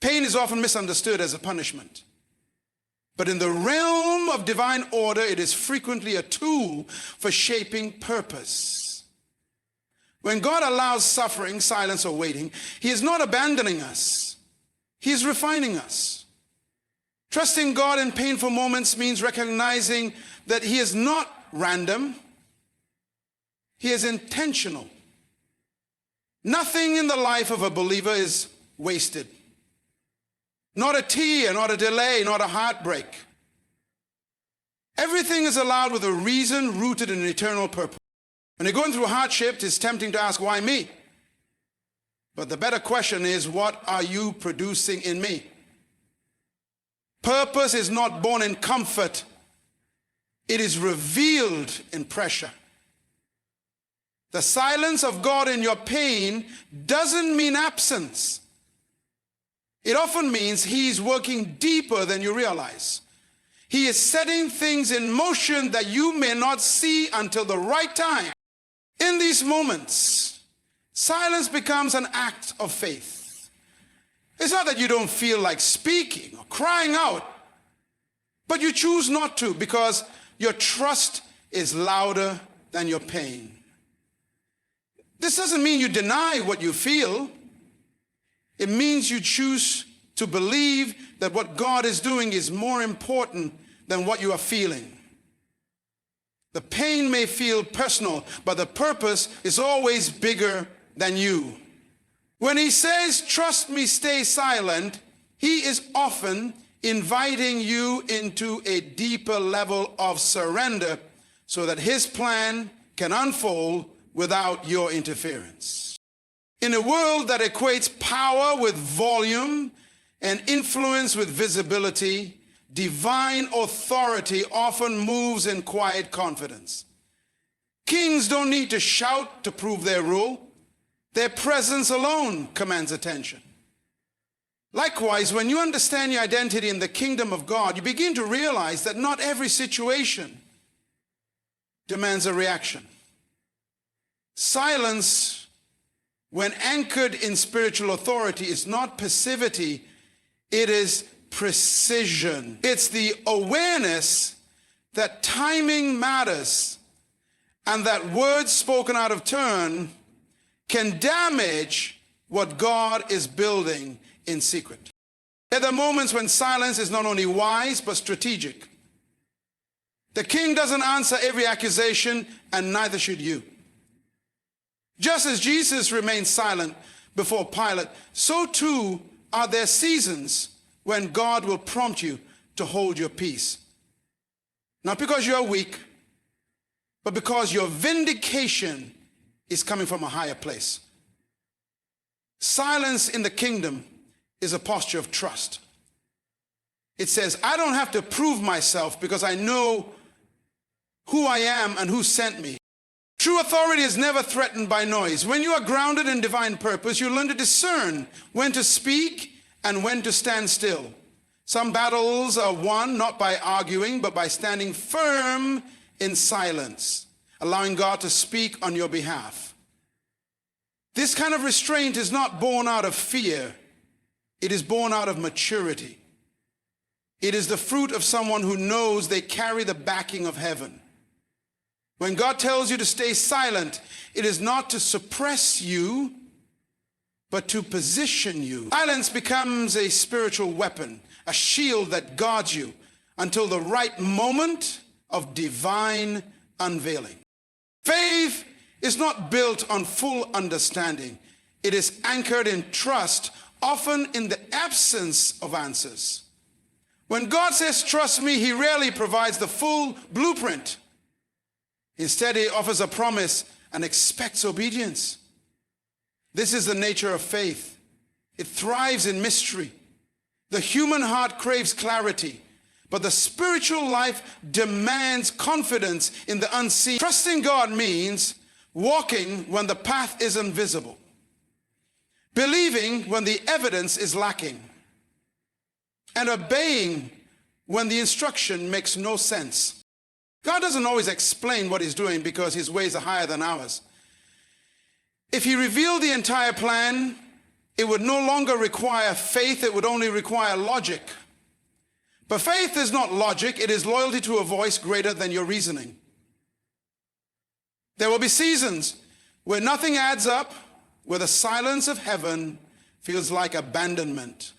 Pain is often misunderstood as a punishment. But in the realm of divine order, it is frequently a tool for shaping purpose. When God allows suffering, silence, or waiting, He is not abandoning us. He is refining us. Trusting God in painful moments means recognizing that He is not random. He is intentional. Nothing in the life of a believer is wasted. Not a tear, not a delay, not a heartbreak. Everything is allowed with a reason rooted in an eternal purpose. When you're going through hardship, it's tempting to ask, why me? But the better question is, what are you producing in me? Purpose is not born in comfort. It is revealed in pressure. The silence of God in your pain doesn't mean absence. It often means He's working deeper than you realize. He is setting things in motion that you may not see until the right time. In these moments, silence becomes an act of faith. It's not that you don't feel like speaking or crying out, but you choose not to because your trust is louder than your pain. This doesn't mean you deny what you feel. It means you choose to believe that what God is doing is more important than what you are feeling. The pain may feel personal, but the purpose is always bigger than you. When He says, trust me, stay silent, He is often inviting you into a deeper level of surrender so that His plan can unfold without your interference. In a world that equates power with volume and influence with visibility, divine authority often moves in quiet confidence. Kings don't need to shout to prove their rule. Their presence alone commands attention. Likewise, when you understand your identity in the kingdom of God, you begin to realize that not every situation demands a reaction. Silence, when anchored in spiritual authority, is not passivity, it is precision. It's the awareness that timing matters and that words spoken out of turn can damage what God is building in secret. There are moments when silence is not only wise but strategic. The king doesn't answer every accusation, and neither should you. Just as Jesus remained silent before Pilate, so too are there seasons when God will prompt you to hold your peace. Not because you are weak, but because your vindication is coming from a higher place. Silence in the kingdom is a posture of trust. It says, I don't have to prove myself because I know who I am and who sent me. True authority is never threatened by noise. When you are grounded in divine purpose, you learn to discern when to speak and when to stand still. Some battles are won not by arguing, but by standing firm in silence, allowing God to speak on your behalf. This kind of restraint is not born out of fear. It is born out of maturity. It is the fruit of someone who knows they carry the backing of heaven. When God tells you to stay silent, it is not to suppress you, but to position you. Silence becomes a spiritual weapon, a shield that guards you until the right moment of divine unveiling. Faith is not built on full understanding. It is anchored in trust, often in the absence of answers. When God says, trust me, He rarely provides the full blueprint. Instead, He offers a promise and expects obedience. This is the nature of faith. It thrives in mystery. The human heart craves clarity, but the spiritual life demands confidence in the unseen. Trusting God means walking when the path isn't visible, believing when the evidence is lacking, and obeying when the instruction makes no sense. God doesn't always explain what He's doing because His ways are higher than ours. If He revealed the entire plan, it would no longer require faith, it would only require logic. But faith is not logic, it is loyalty to a voice greater than your reasoning. There will be seasons where nothing adds up, where the silence of heaven feels like abandonment.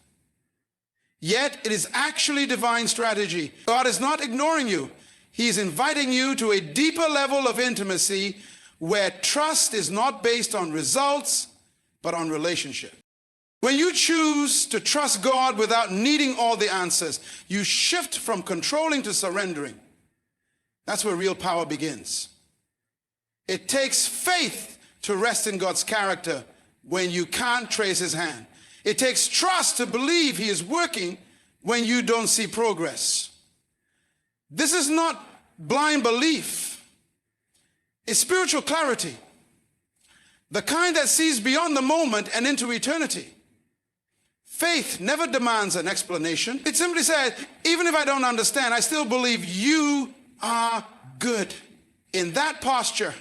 Yet it is actually divine strategy. God is not ignoring you. He is inviting you to a deeper level of intimacy where trust is not based on results, but on relationship. When you choose to trust God without needing all the answers, you shift from controlling to surrendering. That's where real power begins. It takes faith to rest in God's character when you can't trace his hand. It takes trust to believe he is working when you don't see progress. This is not blind belief. It's spiritual clarity. The kind that sees beyond the moment and into eternity. Faith never demands an explanation. It simply says, even if I don't understand, I still believe you are good. In that posture,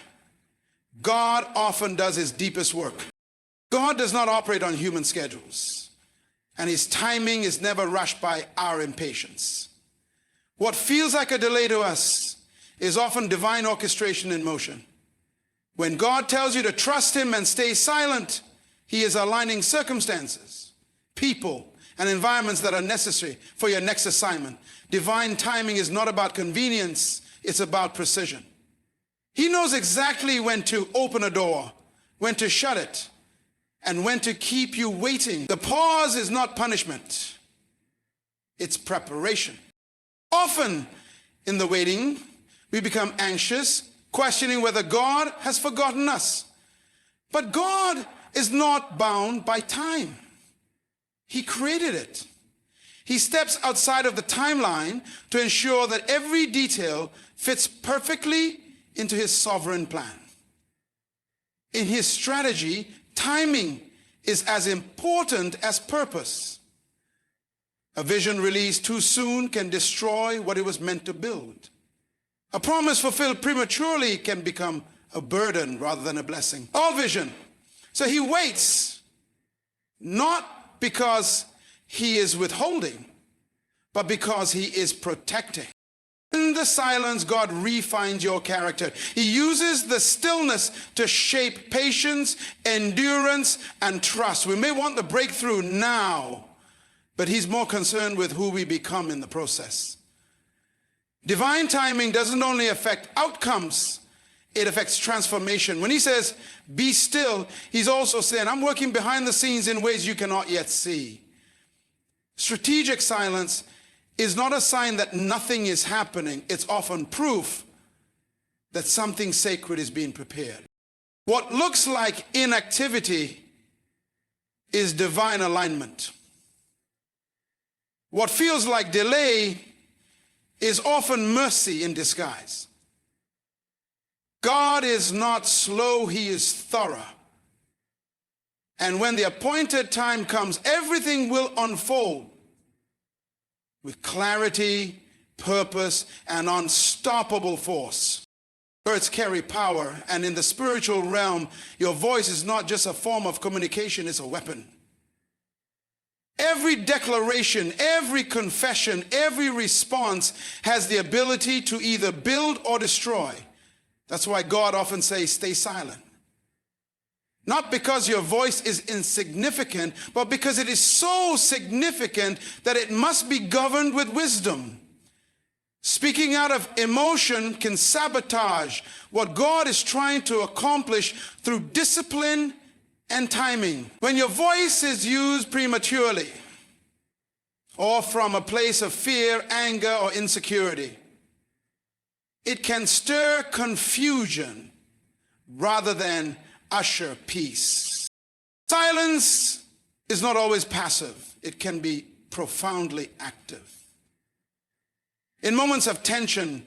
God often does his deepest work. God does not operate on human schedules, and his timing is never rushed by our impatience. What feels like a delay to us is often divine orchestration in motion. When God tells you to trust him and stay silent, he is aligning circumstances, people, and environments that are necessary for your next assignment. Divine timing is not about convenience, it's about precision. He knows exactly when to open a door, when to shut it, and when to keep you waiting. The pause is not punishment, it's preparation. Often in the waiting, we become anxious, questioning whether God has forgotten us. But God is not bound by time. He created it. He steps outside of the timeline to ensure that every detail fits perfectly into his sovereign plan. In his strategy, timing is as important as purpose. A vision released too soon can destroy what it was meant to build. A promise fulfilled prematurely can become a burden rather than a blessing. All vision. So he waits, not because he is withholding, but because he is protecting. In the silence, God refines your character. He uses the stillness to shape patience, endurance, and trust. We may want the breakthrough now, but he's more concerned with who we become in the process. Divine timing doesn't only affect outcomes, it affects transformation. When he says, be still, he's also saying, I'm working behind the scenes in ways you cannot yet see. Strategic silence is not a sign that nothing is happening. It's often proof that something sacred is being prepared. What looks like inactivity is divine alignment. What feels like delay is often mercy in disguise. God is not slow, he is thorough. And when the appointed time comes, everything will unfold with clarity, purpose, and unstoppable force. Words carry power, and in the spiritual realm, your voice is not just a form of communication, it's a weapon. Every declaration, every confession, every response has the ability to either build or destroy. That's why God often says, stay silent. Not because your voice is insignificant, but because it is so significant that it must be governed with wisdom. Speaking out of emotion can sabotage what God is trying to accomplish through discipline and timing. When your voice is used prematurely, or from a place of fear, anger, or insecurity, it can stir confusion rather than usher peace. Silence is not always passive. It can be profoundly active. In moments of tension,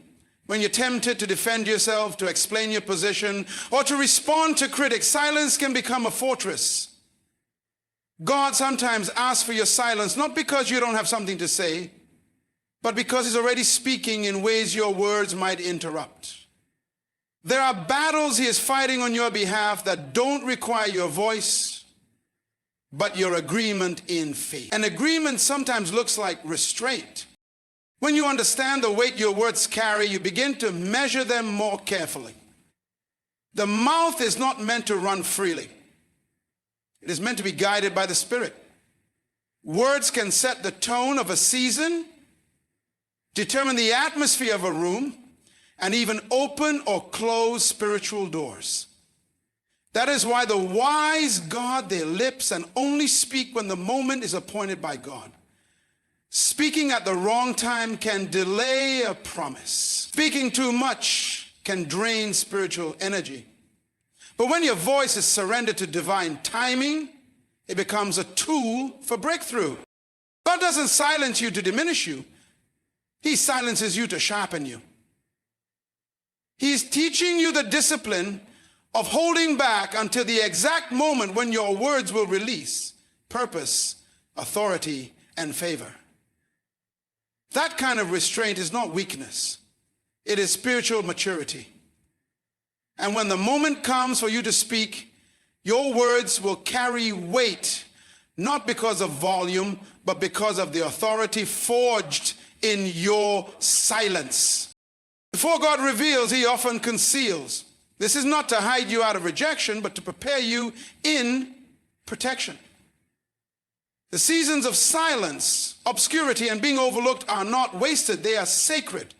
when you're tempted to defend yourself, to explain your position, or to respond to critics, silence can become a fortress. God sometimes asks for your silence, not because you don't have something to say, but because he's already speaking in ways your words might interrupt. There are battles he is fighting on your behalf that don't require your voice, but your agreement in faith. An agreement sometimes looks like restraint. When you understand the weight your words carry, you begin to measure them more carefully. The mouth is not meant to run freely. It is meant to be guided by the Spirit. Words can set the tone of a season, determine the atmosphere of a room, and even open or close spiritual doors. That is why the wise guard their lips and only speak when the moment is appointed by God. Speaking at the wrong time can delay a promise. Speaking too much can drain spiritual energy. But when your voice is surrendered to divine timing, it becomes a tool for breakthrough. God doesn't silence you to diminish you. He silences you to sharpen you. He's teaching you the discipline of holding back until the exact moment when your words will release purpose, authority, and favor. That kind of restraint is not weakness. It is spiritual maturity. And when the moment comes for you to speak, your words will carry weight, not because of volume, but because of the authority forged in your silence. Before God reveals, he often conceals. This is not to hide you out of rejection, but to prepare you in protection. The seasons of silence, obscurity, and being overlooked are not wasted. They are sacred.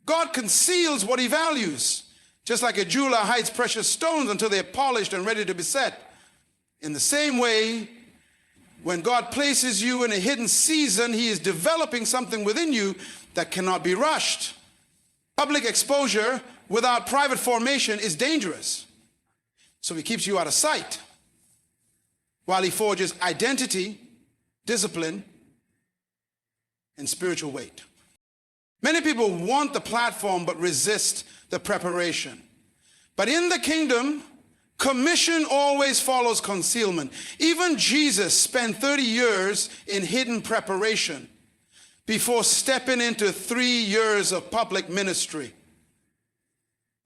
God conceals what he values, just like a jeweler hides precious stones until they're polished and ready to be set. In the same way, when God places you in a hidden season, he is developing something within you that cannot be rushed. Public exposure without private formation is dangerous. So he keeps you out of sight while he forges identity, discipline, and spiritual weight. Many people want the platform but resist the preparation. But in the kingdom, commission always follows concealment. Even Jesus spent 30 years in hidden preparation before stepping into 3 years of public ministry.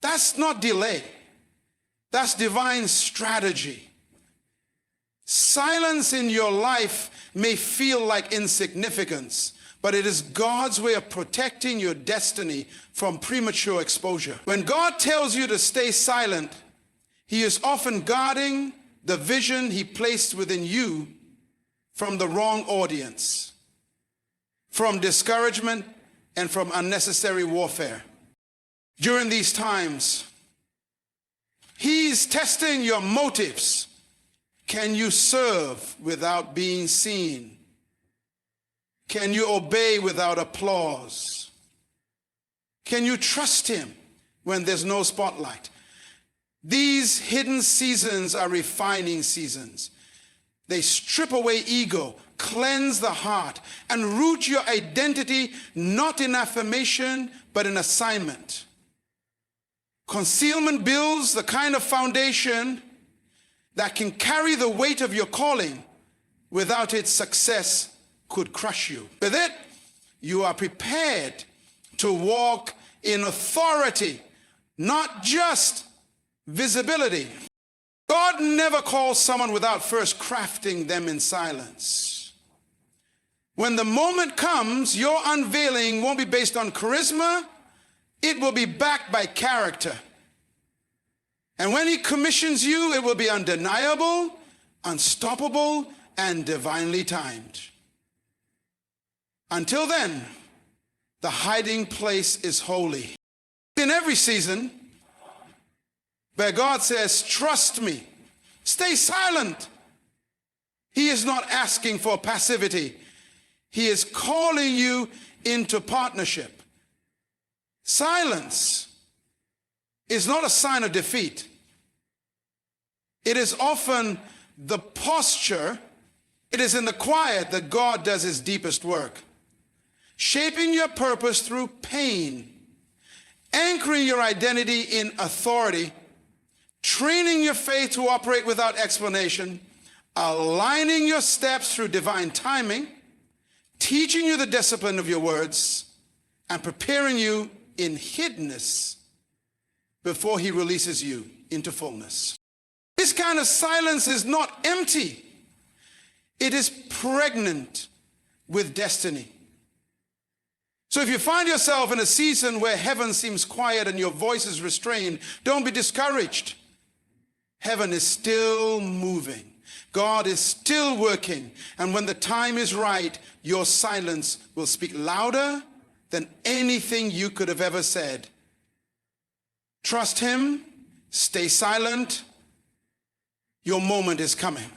That's not delay. That's divine strategy. Silence in your life may feel like insignificance, but it is God's way of protecting your destiny from premature exposure. When God tells you to stay silent, he is often guarding the vision he placed within you from the wrong audience, from discouragement, and from unnecessary warfare. During these times, he's testing your motives. Can you serve without being seen? Can you obey without applause? Can you trust him when there's no spotlight? These hidden seasons are refining seasons. They strip away ego, cleanse the heart, and root your identity not in affirmation, but in assignment. Concealment builds the kind of foundation that can carry the weight of your calling. Without it, success could crush you. With it, you are prepared to walk in authority, not just visibility. God never calls someone without first crafting them in silence. When the moment comes, your unveiling won't be based on charisma. It will be backed by character. And when he commissions you, it will be undeniable, unstoppable, and divinely timed. Until then, the hiding place is holy. In every season, where God says, trust me, stay silent, he is not asking for passivity. He is calling you into partnership. Silence is not a sign of defeat. It is often the posture. It is in the quiet that God does his deepest work, shaping your purpose through pain, anchoring your identity in authority, training your faith to operate without explanation, aligning your steps through divine timing, teaching you the discipline of your words, and preparing you in hiddenness before he releases you into fullness. This kind of silence is not empty. It is pregnant with destiny. So if you find yourself in a season where heaven seems quiet and your voice is restrained, don't be discouraged. Heaven is still moving. God is still working. And when the time is right, your silence will speak louder than anything you could have ever said. Trust him. Stay silent. Your moment is coming.